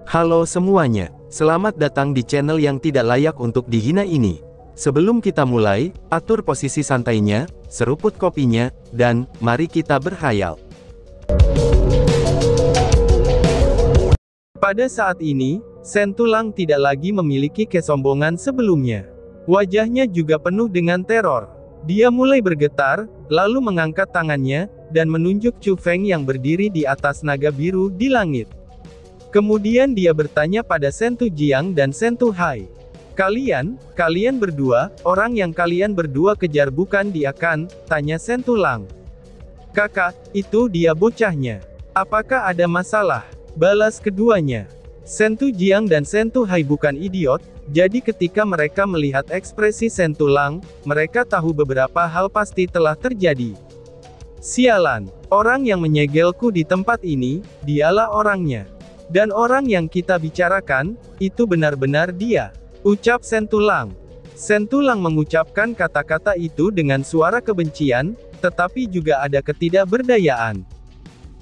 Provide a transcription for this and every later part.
Halo semuanya, selamat datang di channel yang tidak layak untuk dihina ini. Sebelum kita mulai, atur posisi santainya, seruput kopinya, dan mari kita berkhayal. Pada saat ini, Shen Tulang tidak lagi memiliki kesombongan sebelumnya. Wajahnya juga penuh dengan teror. Dia mulai bergetar, lalu mengangkat tangannya, dan menunjuk Chu Feng yang berdiri di atas naga biru di langit. Kemudian dia bertanya pada Shen Tujiang dan Shen Tuhai. Kalian berdua, orang yang kalian berdua kejar bukan dia kan? Tanya Shen Tulang. Kakak, itu dia bocahnya. Apakah ada masalah? Balas keduanya. Shen Tujiang dan Shen Tuhai bukan idiot, jadi ketika mereka melihat ekspresi Shen Tulang, mereka tahu beberapa hal pasti telah terjadi. Sialan, orang yang menyegelku di tempat ini, dialah orangnya. Dan orang yang kita bicarakan, itu benar-benar dia. Ucap Shen Tulang. Shen Tulang mengucapkan kata-kata itu dengan suara kebencian, tetapi juga ada ketidakberdayaan.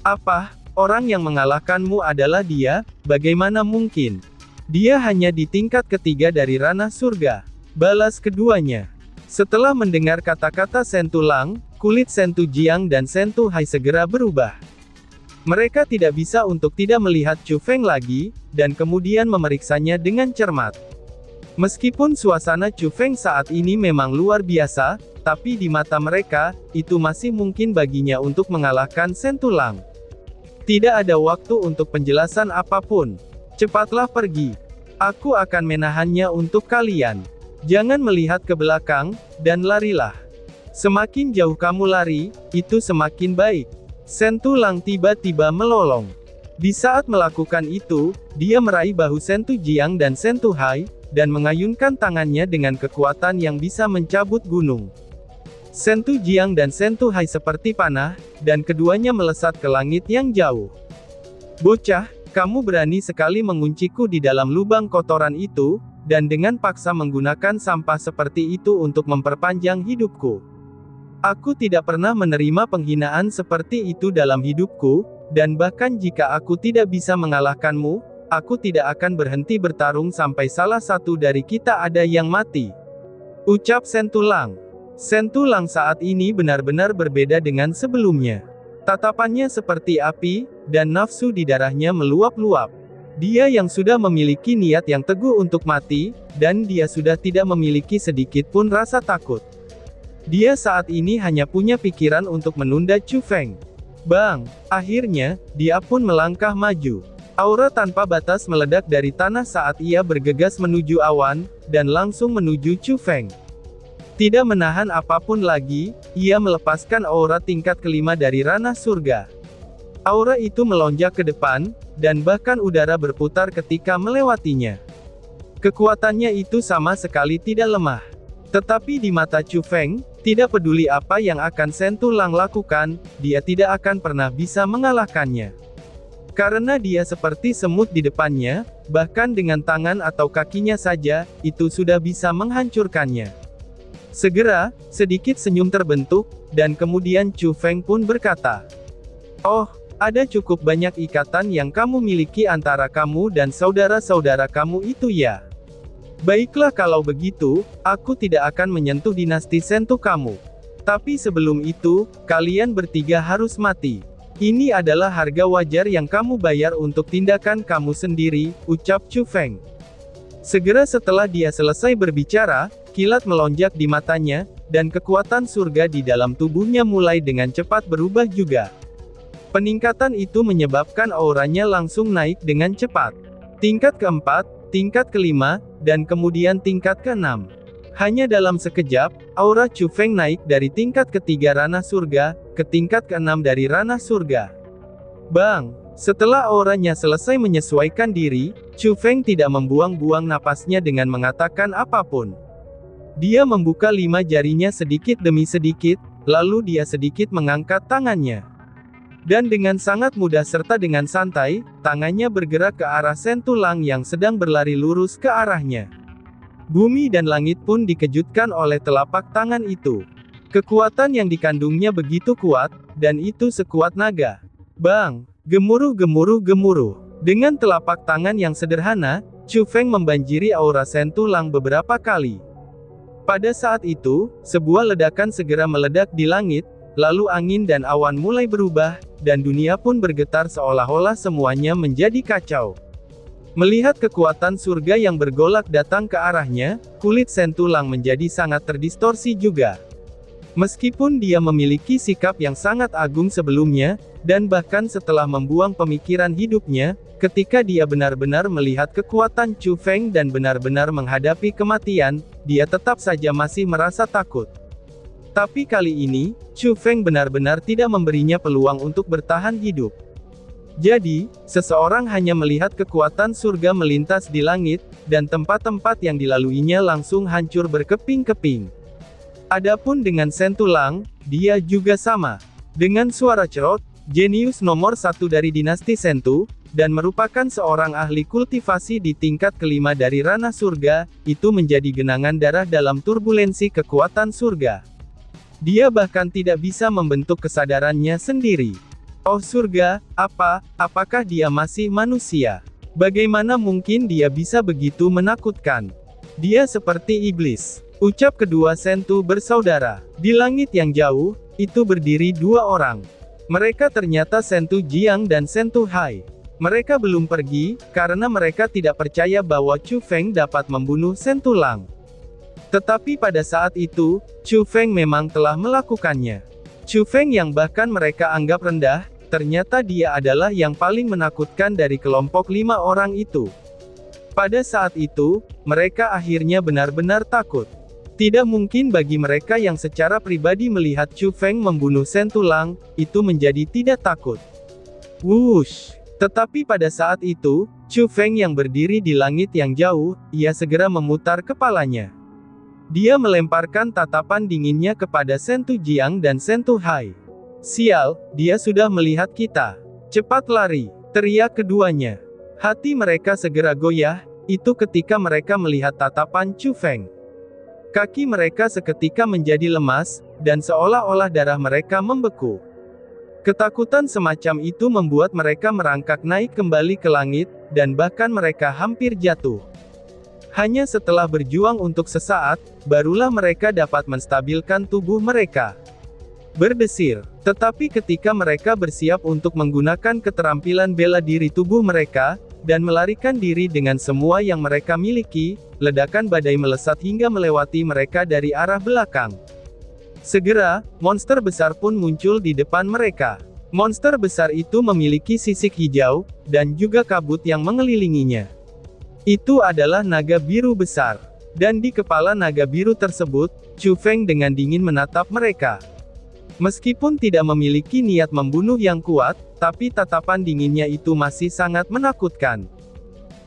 Apa? Orang yang mengalahkanmu adalah dia? Bagaimana mungkin? Dia hanya di tingkat ketiga dari ranah surga. Balas keduanya. Setelah mendengar kata-kata Shen Tulang, kulit Shen Tujiang dan Shen Tuhai segera berubah. Mereka tidak bisa untuk tidak melihat Chu Feng lagi, dan kemudian memeriksanya dengan cermat. Meskipun suasana Chu Feng saat ini memang luar biasa, tapi di mata mereka, itu masih mungkin baginya untuk mengalahkan Shen Tulang. Tidak ada waktu untuk penjelasan apapun. Cepatlah pergi. Aku akan menahannya untuk kalian. Jangan melihat ke belakang, dan larilah. Semakin jauh kamu lari, itu semakin baik. Shen Tulang tiba-tiba melolong. Di saat melakukan itu, dia meraih bahu Shen Tujiang dan Shen Tuhai, dan mengayunkan tangannya dengan kekuatan yang bisa mencabut gunung. Shen Tujiang dan Shen Tuhai seperti panah, dan keduanya melesat ke langit yang jauh. Bocah, kamu berani sekali mengunciku di dalam lubang kotoran itu, dan dengan paksa menggunakan sampah seperti itu untuk memperpanjang hidupku. Aku tidak pernah menerima penghinaan seperti itu dalam hidupku, dan bahkan jika aku tidak bisa mengalahkanmu, aku tidak akan berhenti bertarung sampai salah satu dari kita ada yang mati. Ucap Shen Tulang. Shen Tulang saat ini benar-benar berbeda dengan sebelumnya. Tatapannya seperti api, dan nafsu di darahnya meluap-luap. Dia yang sudah memiliki niat yang teguh untuk mati, dan dia sudah tidak memiliki sedikit pun rasa takut. Dia saat ini hanya punya pikiran untuk menunda Chu Feng. Bang! Akhirnya, dia pun melangkah maju. Aura tanpa batas meledak dari tanah saat ia bergegas menuju awan, dan langsung menuju Chu Feng. Tidak menahan apapun lagi, ia melepaskan aura tingkat kelima dari ranah surga. Aura itu melonjak ke depan, dan bahkan udara berputar ketika melewatinya. Kekuatannya itu sama sekali tidak lemah. Tetapi di mata Chu Feng, tidak peduli apa yang akan Shen Tulang lakukan, dia tidak akan pernah bisa mengalahkannya. Karena dia seperti semut di depannya, bahkan dengan tangan atau kakinya saja, itu sudah bisa menghancurkannya. Segera, sedikit senyum terbentuk, dan kemudian Chu Feng pun berkata, "Oh, ada cukup banyak ikatan yang kamu miliki antara kamu dan saudara-saudara kamu itu ya? Baiklah kalau begitu, aku tidak akan menyentuh dinasti Shentu kamu. Tapi sebelum itu, kalian bertiga harus mati. Ini adalah harga wajar yang kamu bayar untuk tindakan kamu sendiri," ucap Chu Feng. Segera setelah dia selesai berbicara, kilat melonjak di matanya, dan kekuatan surga di dalam tubuhnya mulai dengan cepat berubah juga. Peningkatan itu menyebabkan auranya langsung naik dengan cepat. Tingkat keempat, tingkat kelima, dan kemudian tingkat keenam. Hanya dalam sekejap, aura Chu Feng naik dari tingkat ketiga ranah surga, ke tingkat keenam dari ranah surga. Bang! Setelah auranya selesai menyesuaikan diri, Chu Feng tidak membuang-buang napasnya dengan mengatakan apapun. Dia membuka 5 jarinya sedikit demi sedikit, lalu dia sedikit mengangkat tangannya. Dan dengan sangat mudah serta dengan santai, tangannya bergerak ke arah Shen Tulang yang sedang berlari lurus ke arahnya. Bumi dan langit pun dikejutkan oleh telapak tangan itu. Kekuatan yang dikandungnya begitu kuat, dan itu sekuat naga. Bang! Gemuruh gemuruh gemuruh. Dengan telapak tangan yang sederhana, Chu Feng membanjiri aura Shen Tulang beberapa kali. Pada saat itu, sebuah ledakan segera meledak di langit, lalu angin dan awan mulai berubah, dan dunia pun bergetar seolah-olah semuanya menjadi kacau. Melihat kekuatan surga yang bergolak datang ke arahnya, kulit Shen Tulang menjadi sangat terdistorsi juga. Meskipun dia memiliki sikap yang sangat agung sebelumnya, dan bahkan setelah membuang pemikiran hidupnya, ketika dia benar-benar melihat kekuatan Chu Feng dan benar-benar menghadapi kematian, dia tetap saja masih merasa takut. Tapi kali ini, Chu Feng benar-benar tidak memberinya peluang untuk bertahan hidup. Jadi, seseorang hanya melihat kekuatan surga melintas di langit, dan tempat-tempat yang dilaluinya langsung hancur berkeping-keping. Adapun dengan Shen Tulang, dia juga sama. Dengan suara cerot, jenius nomor 1 dari dinasti Sentu, dan merupakan seorang ahli kultivasi di tingkat kelima dari ranah surga, itu menjadi genangan darah dalam turbulensi kekuatan surga. Dia bahkan tidak bisa membentuk kesadarannya sendiri. Oh surga, apakah dia masih manusia? Bagaimana mungkin dia bisa begitu menakutkan? Dia seperti iblis. Ucap kedua Sentu bersaudara. Di langit yang jauh, itu berdiri dua orang. Mereka ternyata Sentu Jiang dan Sentu Hai. Mereka belum pergi, karena mereka tidak percaya bahwa Chu Feng dapat membunuh Shen Tulang. Tetapi pada saat itu, Chu Feng memang telah melakukannya. Chu Feng yang bahkan mereka anggap rendah, ternyata dia adalah yang paling menakutkan dari kelompok 5 orang itu. Pada saat itu, mereka akhirnya benar-benar takut. Tidak mungkin bagi mereka yang secara pribadi melihat Chu Feng membunuh Shen Tulang, itu menjadi tidak takut. Wush! Tetapi pada saat itu, Chu Feng yang berdiri di langit yang jauh, ia segera memutar kepalanya. Dia melemparkan tatapan dinginnya kepada Sentu Jiang dan Sentu Hai. Sial, dia sudah melihat kita. Cepat lari, teriak keduanya. Hati mereka segera goyah, itu ketika mereka melihat tatapan Chu Feng. Kaki mereka seketika menjadi lemas, dan seolah-olah darah mereka membeku. Ketakutan semacam itu membuat mereka merangkak naik kembali ke langit, dan bahkan mereka hampir jatuh. Hanya setelah berjuang untuk sesaat, barulah mereka dapat menstabilkan tubuh mereka. Berdesir. Tetapi ketika mereka bersiap untuk menggunakan keterampilan bela diri tubuh mereka, dan melarikan diri dengan semua yang mereka miliki, ledakan badai melesat hingga melewati mereka dari arah belakang. Segera, monster besar pun muncul di depan mereka. Monster besar itu memiliki sisik hijau, dan juga kabut yang mengelilinginya. Itu adalah naga biru besar. Dan di kepala naga biru tersebut, Chu Feng dengan dingin menatap mereka. Meskipun tidak memiliki niat membunuh yang kuat, tapi tatapan dinginnya itu masih sangat menakutkan.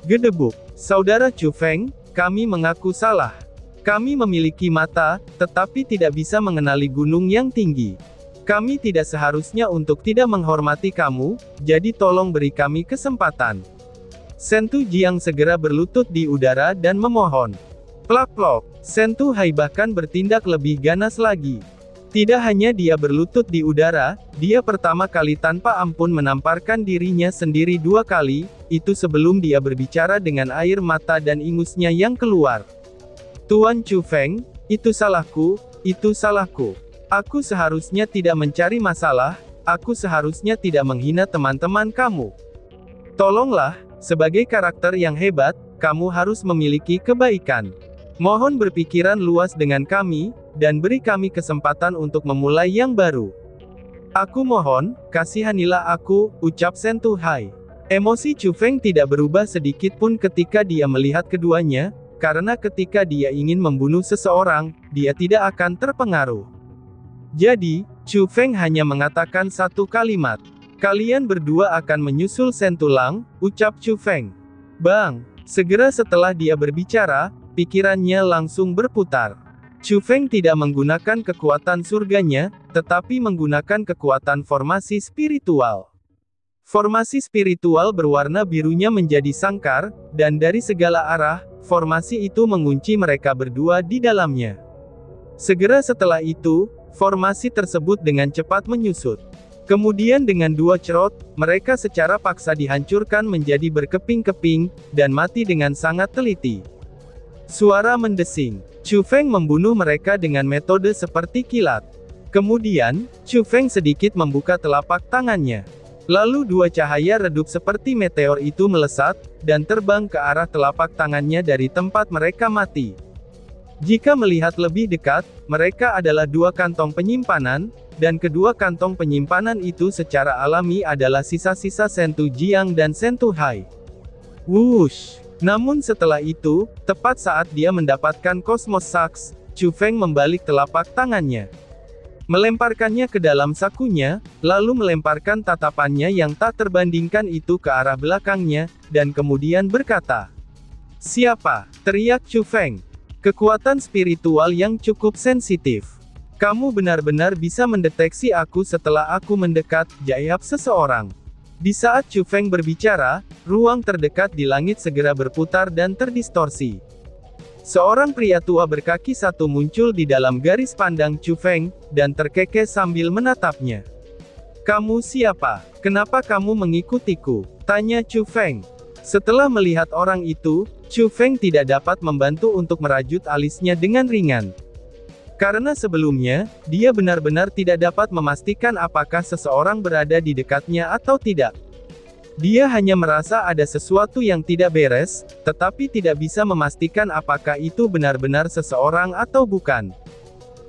Gedebuk. Saudara Chu Feng, kami mengaku salah. Kami memiliki mata, tetapi tidak bisa mengenali gunung yang tinggi. Kami tidak seharusnya untuk tidak menghormati kamu, jadi tolong beri kami kesempatan. Sentu Jiang segera berlutut di udara dan memohon. Plak-plok. Sentu Hai bahkan bertindak lebih ganas lagi. Tidak hanya dia berlutut di udara, dia pertama kali tanpa ampun menamparkan dirinya sendiri 2 kali, itu sebelum dia berbicara dengan air mata dan ingusnya yang keluar. Tuan Chu Feng, itu salahku, itu salahku. Aku seharusnya tidak mencari masalah, aku seharusnya tidak menghina teman-teman kamu. Tolonglah, sebagai karakter yang hebat, kamu harus memiliki kebaikan. Mohon berpikiran luas dengan kami, dan beri kami kesempatan untuk memulai yang baru. Aku mohon, kasihanilah aku, ucap Sentu Hai. Emosi Chu Feng tidak berubah sedikit pun ketika dia melihat keduanya, karena ketika dia ingin membunuh seseorang, dia tidak akan terpengaruh. Jadi, Chu Feng hanya mengatakan satu kalimat. Kalian berdua akan menyusul Shen Tulang, ucap Chu Feng. Bang! Segera setelah dia berbicara, pikirannya langsung berputar. Chu Feng tidak menggunakan kekuatan surganya, tetapi menggunakan kekuatan formasi spiritual. Formasi spiritual berwarna birunya menjadi sangkar, dan dari segala arah, formasi itu mengunci mereka berdua di dalamnya. Segera setelah itu, formasi tersebut dengan cepat menyusut. Kemudian dengan dua cerot, mereka secara paksa dihancurkan menjadi berkeping-keping, dan mati dengan sangat teliti. Suara mendesing. Chu Feng membunuh mereka dengan metode seperti kilat. Kemudian, Chu Feng sedikit membuka telapak tangannya. Lalu dua cahaya redup seperti meteor itu melesat, dan terbang ke arah telapak tangannya dari tempat mereka mati. Jika melihat lebih dekat, mereka adalah dua kantong penyimpanan, dan kedua kantong penyimpanan itu secara alami adalah sisa-sisa Sentu Jiang dan Sentu Hai. Wush! Namun setelah itu, tepat saat dia mendapatkan Cosmos Sax, Chu Feng membalik telapak tangannya. Melemparkannya ke dalam sakunya, lalu melemparkan tatapannya yang tak terbandingkan itu ke arah belakangnya, dan kemudian berkata, "Siapa?" teriak Chu Feng. "Kekuatan spiritual yang cukup sensitif. Kamu benar-benar bisa mendeteksi aku setelah aku mendekat," jawab seseorang. Di saat Chu Feng berbicara, ruang terdekat di langit segera berputar dan terdistorsi. Seorang pria tua berkaki satu muncul di dalam garis pandang Chu Feng, dan terkekeh sambil menatapnya. "Kamu siapa? Kenapa kamu mengikutiku?" tanya Chu Feng. Setelah melihat orang itu, Chu Feng tidak dapat membantu untuk merajut alisnya dengan ringan. Karena sebelumnya, dia benar-benar tidak dapat memastikan apakah seseorang berada di dekatnya atau tidak. Dia hanya merasa ada sesuatu yang tidak beres, tetapi tidak bisa memastikan apakah itu benar-benar seseorang atau bukan.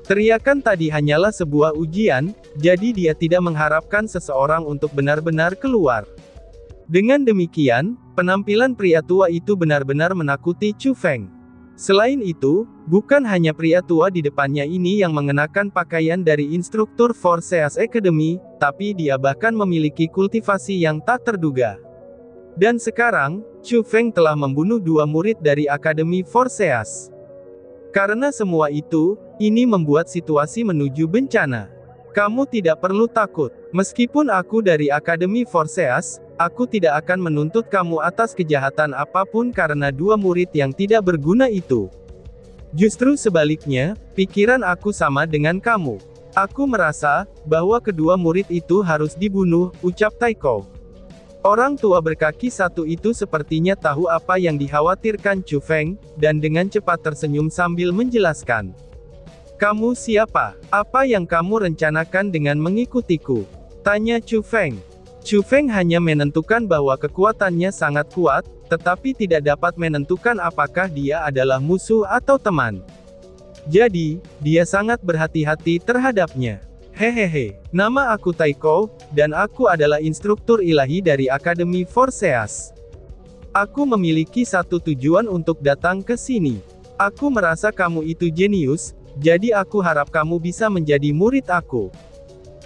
Teriakan tadi hanyalah sebuah ujian, jadi dia tidak mengharapkan seseorang untuk benar-benar keluar. Dengan demikian, penampilan pria tua itu benar-benar menakuti Chu Feng. Selain itu, bukan hanya pria tua di depannya ini yang mengenakan pakaian dari instruktur Forseas Academy, tapi dia bahkan memiliki kultivasi yang tak terduga. Dan sekarang, Chu Feng telah membunuh dua murid dari Akademi Forseas. Karena semua itu, ini membuat situasi menuju bencana. Kamu tidak perlu takut. Meskipun aku dari Akademi Forseas, aku tidak akan menuntut kamu atas kejahatan apapun karena dua murid yang tidak berguna itu. Justru sebaliknya, pikiran aku sama dengan kamu. Aku merasa bahwa kedua murid itu harus dibunuh, ucap Taiko. Orang tua berkaki satu itu sepertinya tahu apa yang dikhawatirkan Chu Feng, dan dengan cepat tersenyum sambil menjelaskan. "Kamu siapa? Apa yang kamu rencanakan dengan mengikutiku?" tanya Chu Feng. Chu Feng hanya menentukan bahwa kekuatannya sangat kuat, tetapi tidak dapat menentukan apakah dia adalah musuh atau teman. Jadi, dia sangat berhati-hati terhadapnya. "Hehehe, nama aku Taiko, dan aku adalah instruktur ilahi dari Akademi Forseas. Aku memiliki satu tujuan untuk datang ke sini. Aku merasa kamu itu jenius, jadi aku harap kamu bisa menjadi murid aku.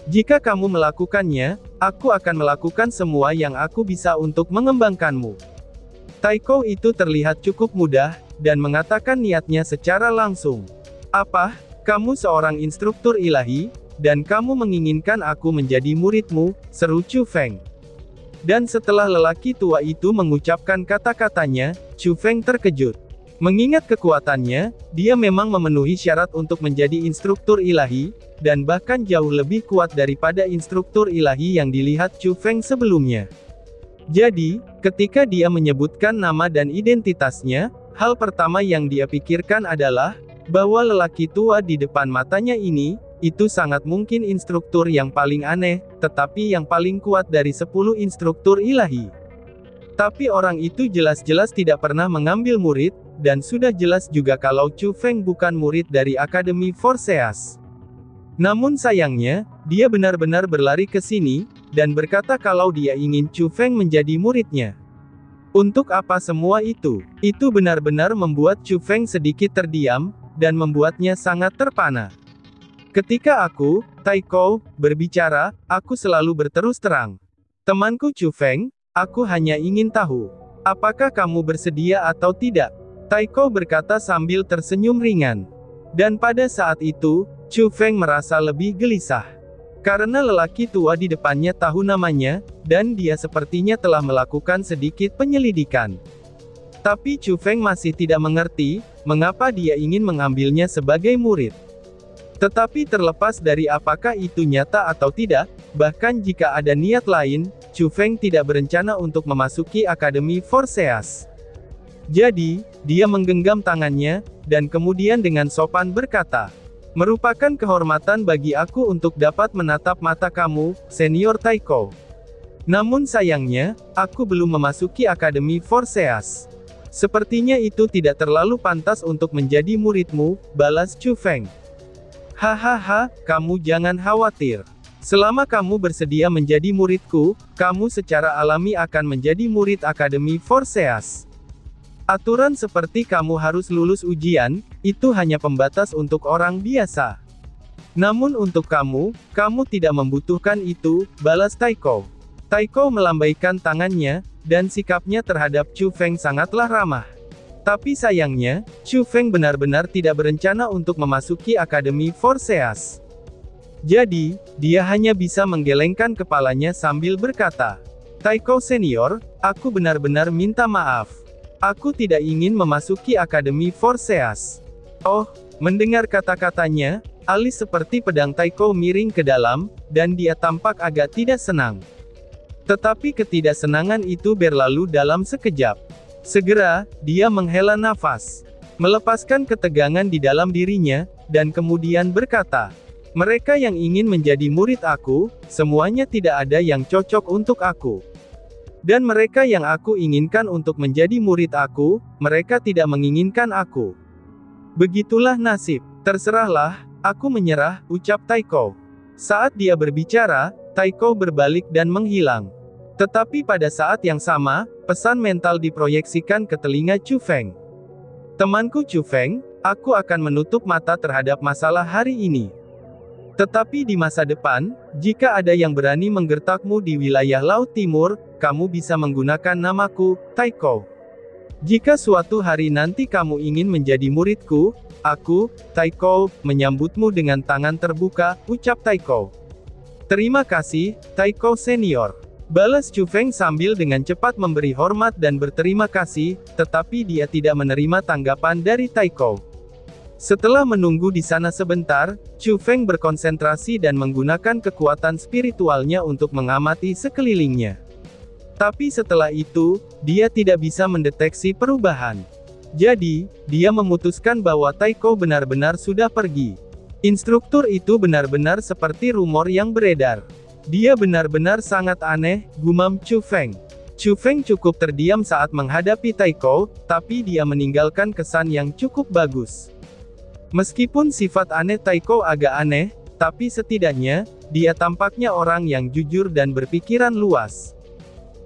Jika kamu melakukannya, aku akan melakukan semua yang aku bisa untuk mengembangkanmu." Taiko itu terlihat cukup mudah, dan mengatakan niatnya secara langsung. "Apa? Kamu seorang instruktur ilahi, dan kamu menginginkan aku menjadi muridmu?" seru Chu Feng. Dan setelah lelaki tua itu mengucapkan kata-katanya, Chu Feng terkejut. Mengingat kekuatannya, dia memang memenuhi syarat untuk menjadi instruktur ilahi, dan bahkan jauh lebih kuat daripada instruktur ilahi yang dilihat Chu Feng sebelumnya. Jadi, ketika dia menyebutkan nama dan identitasnya, hal pertama yang dia pikirkan adalah, bahwa lelaki tua di depan matanya ini, itu sangat mungkin instruktur yang paling aneh, tetapi yang paling kuat dari 10 instruktur ilahi. Tapi orang itu jelas-jelas tidak pernah mengambil murid, dan sudah jelas juga kalau Chu Feng bukan murid dari Akademi Forseas. Namun sayangnya, dia benar-benar berlari ke sini, dan berkata kalau dia ingin Chu Feng menjadi muridnya. Untuk apa semua itu? Itu benar-benar membuat Chu Feng sedikit terdiam, dan membuatnya sangat terpana. Ketika aku, Taiko, berbicara, aku selalu berterus terang. Temanku Chu Feng, aku hanya ingin tahu, apakah kamu bersedia atau tidak? Taiko berkata sambil tersenyum ringan. Dan pada saat itu, Chu Feng merasa lebih gelisah. Karena lelaki tua di depannya tahu namanya, dan dia sepertinya telah melakukan sedikit penyelidikan. Tapi Chu Feng masih tidak mengerti, mengapa dia ingin mengambilnya sebagai murid. Tetapi terlepas dari apakah itu nyata atau tidak, bahkan jika ada niat lain, Chu Feng tidak berencana untuk memasuki Akademi Forseas. Jadi, dia menggenggam tangannya, dan kemudian dengan sopan berkata, "Merupakan kehormatan bagi aku untuk dapat menatap mata kamu, Senior Taiko. Namun sayangnya, aku belum memasuki Akademi Forseas. Sepertinya itu tidak terlalu pantas untuk menjadi muridmu," balas Chu Feng. "Hahaha, kamu jangan khawatir. Selama kamu bersedia menjadi muridku, kamu secara alami akan menjadi murid Akademi Forseas. Aturan seperti kamu harus lulus ujian, itu hanya pembatas untuk orang biasa. Namun untuk kamu tidak membutuhkan itu," balas Taiko. Taiko melambaikan tangannya, dan sikapnya terhadap Chu Feng sangatlah ramah. Tapi sayangnya, Chu Feng benar-benar tidak berencana untuk memasuki Akademi Forseas. Jadi, dia hanya bisa menggelengkan kepalanya sambil berkata, "Taiko Senior, aku benar-benar minta maaf. Aku tidak ingin memasuki Akademi Forseas." Oh, mendengar kata-katanya, alis seperti pedang Taiko miring ke dalam, dan dia tampak agak tidak senang. Tetapi ketidaksenangan itu berlalu dalam sekejap. Segera, dia menghela nafas, melepaskan ketegangan di dalam dirinya, dan kemudian berkata, "Mereka yang ingin menjadi murid aku, semuanya tidak ada yang cocok untuk aku. Dan mereka yang aku inginkan untuk menjadi murid aku, mereka tidak menginginkan aku. Begitulah nasib. Terserahlah, aku menyerah," ucap Taiko. Saat dia berbicara, Taiko berbalik dan menghilang. Tetapi pada saat yang sama, pesan mental diproyeksikan ke telinga Chu Feng. "Temanku Chu Feng, aku akan menutup mata terhadap masalah hari ini. Tetapi di masa depan, jika ada yang berani menggertakmu di wilayah Laut Timur, kamu bisa menggunakan namaku, Taiko. Jika suatu hari nanti kamu ingin menjadi muridku, aku, Taiko, menyambutmu dengan tangan terbuka," ucap Taiko. "Terima kasih, Taiko Senior," balas Chu Feng sambil dengan cepat memberi hormat dan berterima kasih, tetapi dia tidak menerima tanggapan dari Taiko. Setelah menunggu di sana sebentar, Chu Feng berkonsentrasi dan menggunakan kekuatan spiritualnya untuk mengamati sekelilingnya. Tapi setelah itu, dia tidak bisa mendeteksi perubahan. Jadi, dia memutuskan bahwa Taiko benar-benar sudah pergi. Instruktur itu benar-benar seperti rumor yang beredar. "Dia benar-benar sangat aneh," gumam Chu Feng. Chu Feng cukup terdiam saat menghadapi Taiko, tapi dia meninggalkan kesan yang cukup bagus. Meskipun sifat aneh Taiko agak aneh, tapi setidaknya, dia tampaknya orang yang jujur dan berpikiran luas.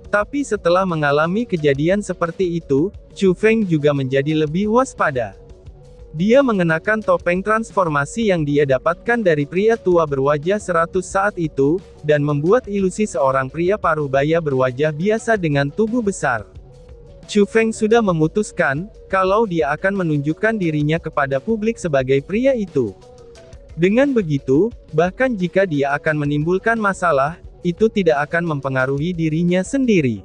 Tapi setelah mengalami kejadian seperti itu, Chu Feng juga menjadi lebih waspada. Dia mengenakan topeng transformasi yang dia dapatkan dari pria tua berwajah 100 saat itu, dan membuat ilusi seorang pria paruh baya berwajah biasa dengan tubuh besar. Chu Feng sudah memutuskan, kalau dia akan menunjukkan dirinya kepada publik sebagai pria itu. Dengan begitu, bahkan jika dia akan menimbulkan masalah, itu tidak akan mempengaruhi dirinya sendiri.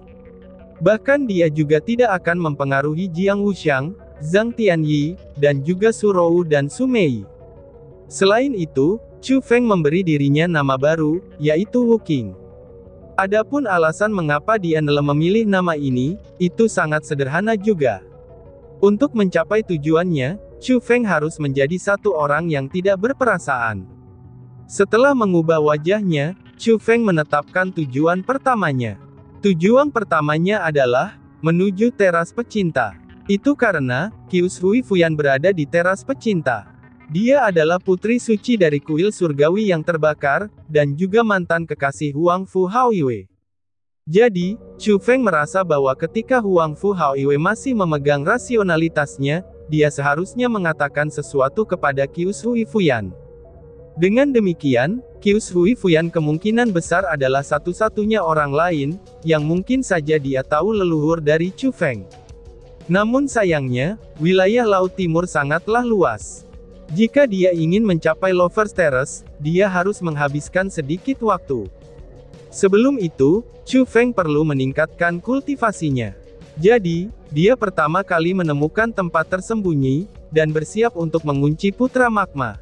Bahkan dia juga tidak akan mempengaruhi Jiang Wuxiang, Zhang Tianyi, dan juga Su Rou dan Su Mei. Selain itu, Chu Feng memberi dirinya nama baru, yaitu Wu Qing. Adapun alasan mengapa dia memilih nama ini, itu sangat sederhana juga. Untuk mencapai tujuannya, Chu Feng harus menjadi satu orang yang tidak berperasaan. Setelah mengubah wajahnya, Chu Feng menetapkan tujuan pertamanya. Tujuan pertamanya adalah menuju teras pecinta. Itu karena Qiu Shui Fuyan berada di teras pecinta. Dia adalah putri suci dari kuil surgawi yang terbakar, dan juga mantan kekasih Huang Fu Haoiwei. Jadi, Chu Feng merasa bahwa ketika Huang Fu Haoiwei masih memegang rasionalitasnya, dia seharusnya mengatakan sesuatu kepada Qiu Shui Fuyan. Dengan demikian, Qiu Shui Fuyan kemungkinan besar adalah satu-satunya orang lain, yang mungkin saja dia tahu leluhur dari Chu Feng. Namun sayangnya, wilayah Laut Timur sangatlah luas. Jika dia ingin mencapai Lover's Terrace, dia harus menghabiskan sedikit waktu. Sebelum itu, Chu Feng perlu meningkatkan kultivasinya. Jadi, dia pertama kali menemukan tempat tersembunyi, dan bersiap untuk mengunci Putra Magma.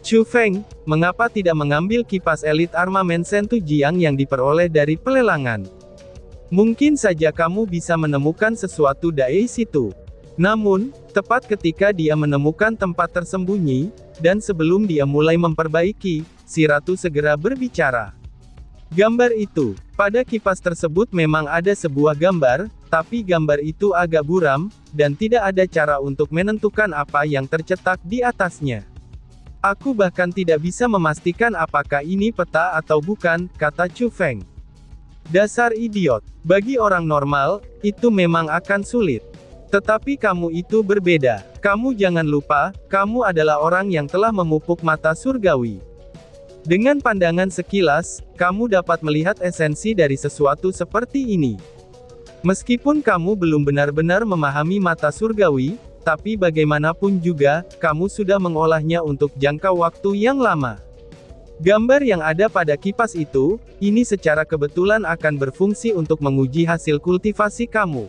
Chu Feng, mengapa tidak mengambil kipas elit armamen Sentu Jiang yang diperoleh dari pelelangan? Mungkin saja kamu bisa menemukan sesuatu dari situ. Namun, tepat ketika dia menemukan tempat tersembunyi, dan sebelum dia mulai memperbaiki, si ratu segera berbicara. Gambar itu, pada kipas tersebut memang ada sebuah gambar, tapi gambar itu agak buram, dan tidak ada cara untuk menentukan apa yang tercetak di atasnya. Aku bahkan tidak bisa memastikan apakah ini peta atau bukan, kata Chu Feng. Dasar idiot. Bagi orang normal, itu memang akan sulit. Tetapi kamu itu berbeda. Kamu jangan lupa, kamu adalah orang yang telah memupuk mata surgawi. Dengan pandangan sekilas, kamu dapat melihat esensi dari sesuatu seperti ini. Meskipun kamu belum benar-benar memahami mata surgawi, tapi bagaimanapun juga, kamu sudah mengolahnya untuk jangka waktu yang lama. Gambar yang ada pada kipas itu, ini secara kebetulan akan berfungsi untuk menguji hasil kultivasi kamu.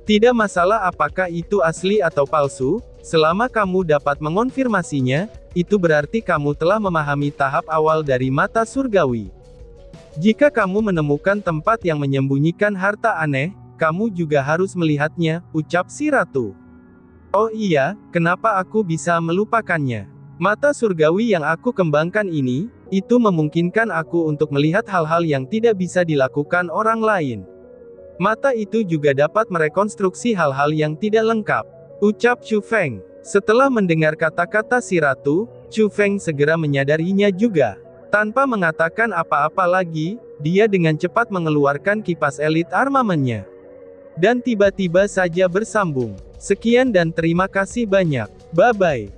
Tidak masalah apakah itu asli atau palsu, selama kamu dapat mengonfirmasinya, itu berarti kamu telah memahami tahap awal dari mata surgawi. Jika kamu menemukan tempat yang menyembunyikan harta aneh, kamu juga harus melihatnya, ucap si ratu. Oh iya, kenapa aku bisa melupakannya? Mata surgawi yang aku kembangkan ini, itu memungkinkan aku untuk melihat hal-hal yang tidak bisa dilakukan orang lain. Mata itu juga dapat merekonstruksi hal-hal yang tidak lengkap, ucap Chu Feng. Setelah mendengar kata-kata si ratu, Chu Feng segera menyadarinya juga. Tanpa mengatakan apa-apa lagi, dia dengan cepat mengeluarkan kipas elit armamennya. Dan tiba-tiba saja bersambung. Sekian dan terima kasih banyak. Bye-bye.